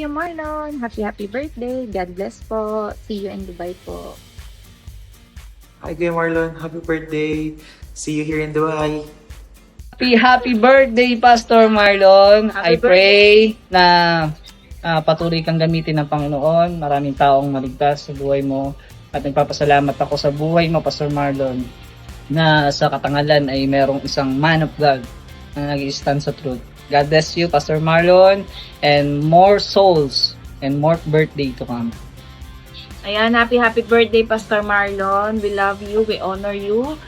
Kuya Marlon. Happy birthday. God bless po. See you in Dubai po. Hi Kuya Marlon, happy birthday. See you here in Dubai. Happy birthday, Pastor Marlon. I pray na patuloy kang gamitin ng Panginoon. Maraming taong maligtas sa buhay mo. At nagpapasalamat ako sa buhay mo, Pastor Marlon, na sa katangalan ay merong isang man of God na nag-stand sa truth. God bless you, Pastor Marlon, and more souls and more birthday to come. Ayan, happy birthday, Pastor Marlon. We love you, we honor you.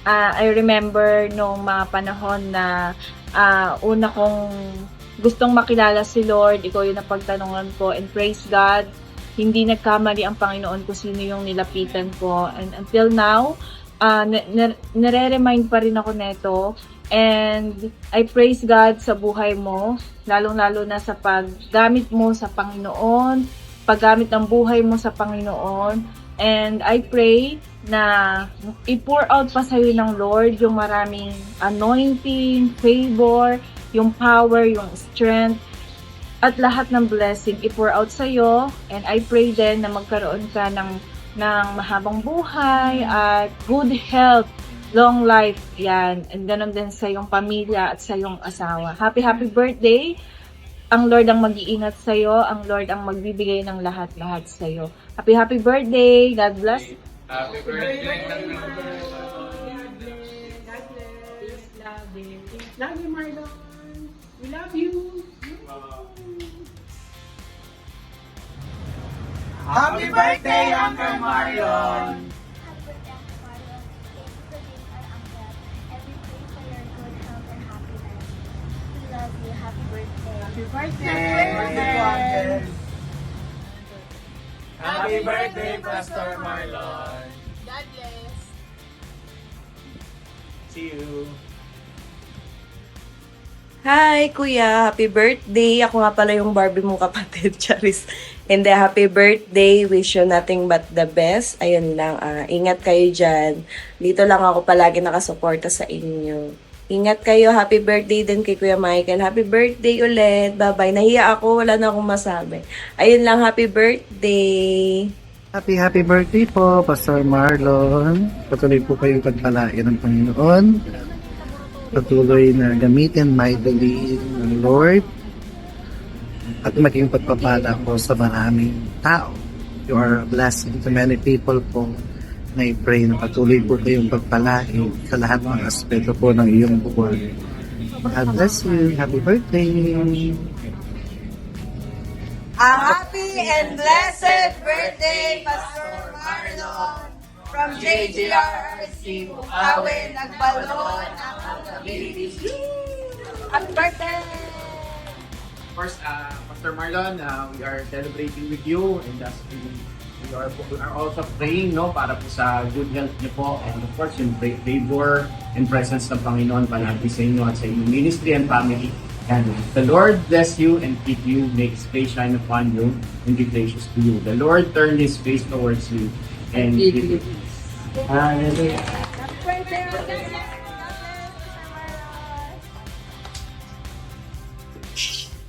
I remember nung mga panahon na una kong gustong makilala si Lord, ikaw yung napagtanungan ko, and praise God, hindi nagkamali ang Panginoon kung sino yung nilapitan ko. And until now, nare-remind pa rin ako neto. And I praise God sa buhay mo, lalong-lalo na sa paggamit mo sa Panginoon, paggamit ng buhay mo sa Panginoon. And I pray na i-pour out pa sa'yo ng Lord yung maraming anointing, favor, yung power, yung strength, at lahat ng blessing i-pour out sa'yo. And I pray din na magkaroon ka ng mahabang buhay at good health, long life, yan. And ganun din sa iyong pamilya at sa iyong asawa. Happy birthday! Ang Lord ang mag-iingat sa iyo, ang Lord ang magbibigay ng lahat-lahat sa iyo. Happy birthday! God bless! Happy birthday! Love you, Marlon. We love you. Happy birthday, Uncle Marlon! Happy birthday. Happy birthday, Pastor Marlon! God bless. See you! Hi, Kuya. Happy birthday. Ako nga pala yung Barbie mong kapatid, Charis. And happy birthday. Wish you nothing but the best. Ayun lang. Ingat kayo dyan. Dito lang ako palagi nakasuporta sa inyo. Ingat kayo. Happy birthday din kay Kuya Michael. Happy birthday ulit. Bye-bye. Nahiya ako. Wala na akong masabi. Ayun lang. Happy birthday. Happy birthday po, Pastor Marlon. Patuloy po kayong pagpalain ng Panginoon. Patuloy na gamitin mightily ng Lord at maging pagpapala po sa maraming tao. You are a blessing to many people po. Na i-pray na patuloy po kayong pagpalain sa lahat ng aspeto po ng iyong buhay. God bless you. Happy birthday! A happy and blessed birthday, Pastor Marlon. From JGRC, Bukawi, nagbalon ang abilities. Happy birthday! First, Pastor Marlon, we are celebrating with you, and we are also praying, no, para po sa good health niyo po, and of course yung favor and presence ng Panginoon palagi sa inyo at sa inyong ministry and family. And the Lord bless you and keep you, make His face shine upon you, and be gracious to you. The Lord turn His face towards you and give you peace. Hallelujah.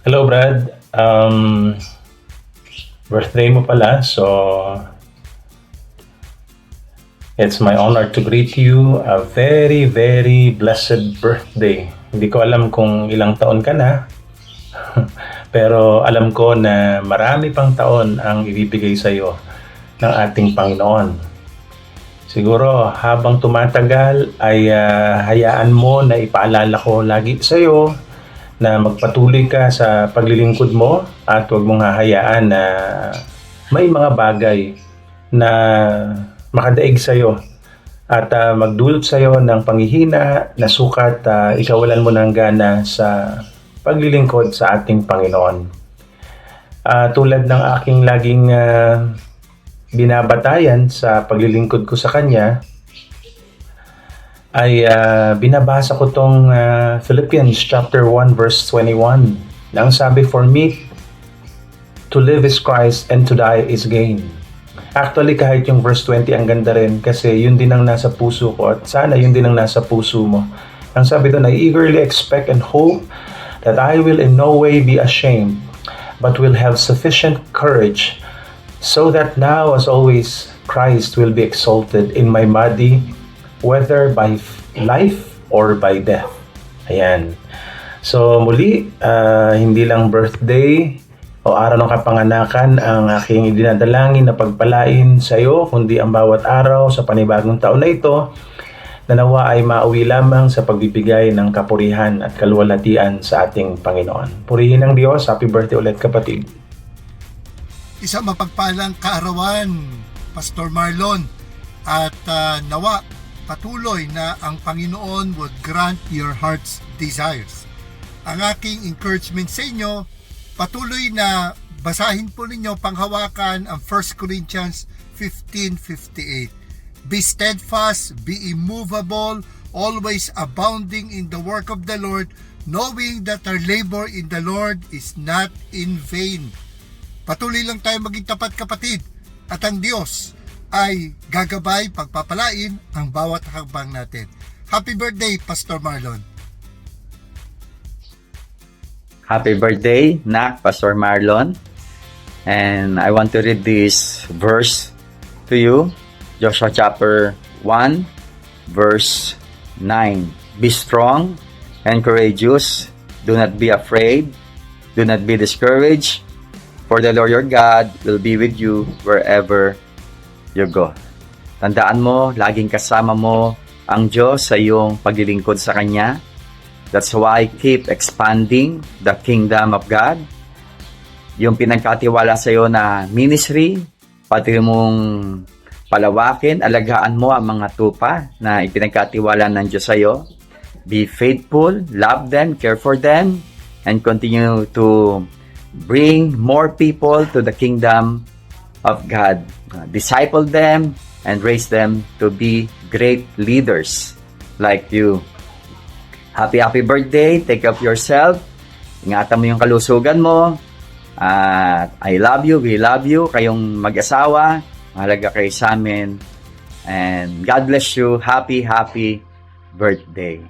Hello, Brad. Birthday mo pala, so it's my honor to greet you a very, very blessed birthday. Hindi ko alam kung ilang taon ka na, pero alam ko na marami pang taon ang ibibigay sa iyo ng ating Panginoon. Siguro habang tumatagal ay hayaan mo na ipaalala ko lagi sa iyo na magpatuloy ka sa paglilingkod mo at huwag mong hahayaan na may mga bagay na makadaig sa iyo at magdulot sa iyo ng panghihina na sukat ikawalan mo ng gana sa paglilingkod sa ating Panginoon. Tulad ng aking laging binabatayan sa paglilingkod ko sa Kanya, ay binabasa ko tong Philippians chapter 1 verse 21. Nang sabi, for me to live is Christ and to die is gain. Actually, kahit yung verse 20 ang ganda rin kasi yun din ang nasa puso ko at sana yun din ang nasa puso mo. Ang sabi doon, I eagerly expect and hope that I will in no way be ashamed, but will have sufficient courage, so that now, as always, Christ will be exalted in my body, whether by life or by death. Ayan. So muli, hindi lang birthday o araw ng kapanganakan ang aking idinadalangin na pagpalain sa iyo, kundi ang bawat araw sa panibagong taon na ito, na nawa ay mauwi lamang sa pagbibigay ng kapurihan at kaluwalhatian sa ating Panginoon. Purihin ng Diyos. Happy birthday ulit, kapatid. Isang mapagpalang kaarawan, Pastor Marlon, at nawa patuloy na ang Panginoon would grant your heart's desires. Ang aking encouragement sa inyo, patuloy na basahin po ninyo, panghawakan ang 1 Corinthians 15:58. Be steadfast, be immovable, always abounding in the work of the Lord, knowing that our labor in the Lord is not in vain. Patuloy lang tayo maging tapat, kapatid, at ang Diyos ay gagabay, pagpapalain ang bawat hakbang natin. Happy birthday, Pastor Marlon. Happy birthday, Nak, Pastor Marlon. And I want to read this verse to you. Joshua chapter 1, verse 9. Be strong and courageous. Do not be afraid. Do not be discouraged. For the Lord your God will be with you wherever you go. Tandaan mo, laging kasama mo ang Diyos sa iyong paglilingkod sa Kanya. That's why keep expanding the kingdom of God. Yung pinagkatiwala sa iyo na ministry, pati mong palawakin, alagaan mo ang mga tupa na ipinagkatiwala ng Diyos sa iyo. Be faithful, love them, care for them, and continue to bring more people to the kingdom of God. Disciple them and raise them to be great leaders like you. Happy birthday. Take care of yourself. Ingatan mo yung kalusugan mo. I love you. We love you. Kayong mag-asawa. Mahalaga kayo sa amin. And God bless you. Happy birthday.